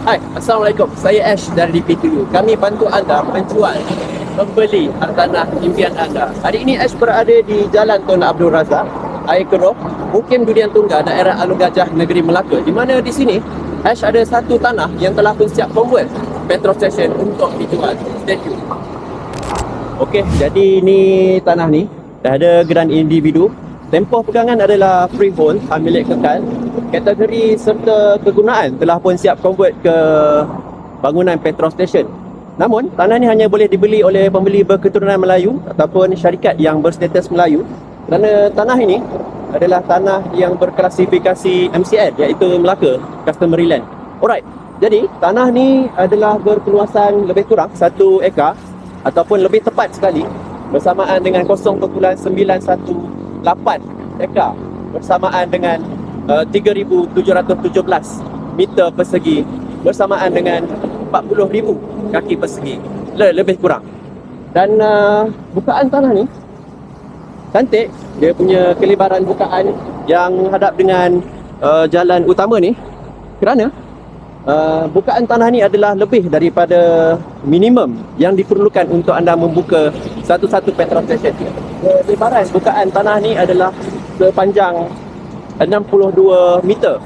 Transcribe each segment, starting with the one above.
Hai, Assalamualaikum. Saya Ash dari DP2. Kami bantu anda menjual, membeli hartanah impian anda. Hari ini Ash berada di Jalan Tun Abdul Razak, Air Keroh, Mukim Durian Tunggal, daerah Alun Gajah, Negeri Melaka. Di mana di sini Ash ada satu tanah yang telah pun siap convert petrol station untuk dijual. Stay tune. Okey, jadi ni tanah ni dah ada geran individu. Tempoh pegangan adalah freehold, hak milik kekal. Kategori serta kegunaan telah pun siap convert ke bangunan petrol station. Namun, tanah ni hanya boleh dibeli oleh pembeli berketurunan Melayu ataupun syarikat yang berstatus Melayu, kerana tanah ini adalah tanah yang berklasifikasi MCN, iaitu Melaka Customary Land. Alright, jadi tanah ni adalah berkeluasan lebih kurang 1 ekar ataupun lebih tepat sekali bersamaan dengan 0.918 ekar bersamaan dengan 3,717 meter persegi bersamaan dengan 40,000 kaki persegi, lebih kurang. Dan bukaan tanah ni cantik, dia punya kelebaran bukaan yang hadap dengan jalan utama ni, kerana bukaan tanah ni adalah lebih daripada minimum yang diperlukan untuk anda membuka satu-satu petrol station. Kelebaran bukaan tanah ni adalah sepanjang 62 meter.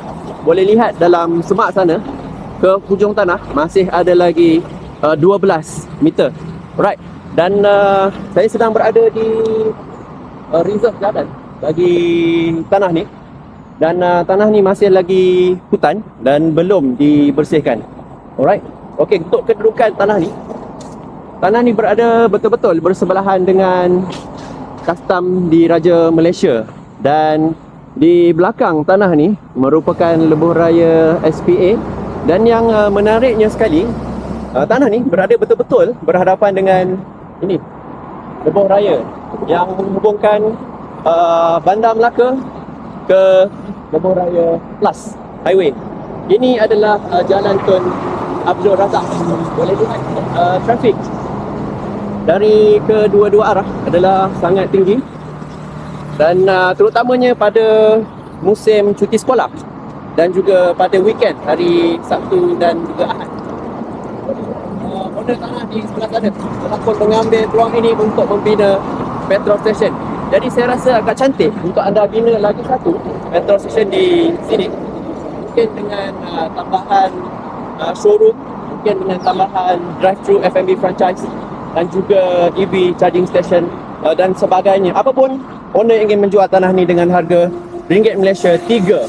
Boleh lihat dalam semak sana, ke hujung tanah masih ada lagi 12 meter. Alright. Dan saya sedang berada di reserve jalan bagi tanah ni. Dan tanah ni masih lagi hutan dan belum dibersihkan. Alright. Okey, untuk kedudukan tanah ni berada betul-betul bersebelahan dengan kastam di Raja Malaysia. Dan di belakang tanah ni merupakan lebuh raya SPA. Dan yang menariknya sekali, tanah ni berada betul-betul berhadapan dengan ini, lebuh raya yang menghubungkan Bandar Melaka ke lebuh raya Plus Highway. Ini adalah Jalan Tun Abdul Razak. Boleh lihat trafik dari kedua-dua arah adalah sangat tinggi. Dan terutamanya pada musim cuti sekolah dan juga pada weekend, hari Sabtu dan juga Ahad. Owner tanah di sebelah sana telah pun mengambil peluang ini untuk membina petrol station. Jadi saya rasa agak cantik untuk anda bina lagi satu petrol station di sini. Mungkin dengan tambahan showroom, mungkin dengan tambahan drive-thru F&B franchise dan juga EV charging station dan sebagainya. Apapun, owner ingin menjual tanah ni dengan harga ringgit Malaysia 3.2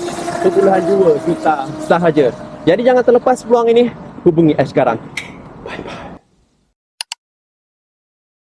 juta sahaja. Jadi jangan terlepas peluang ini, hubungi Ash sekarang.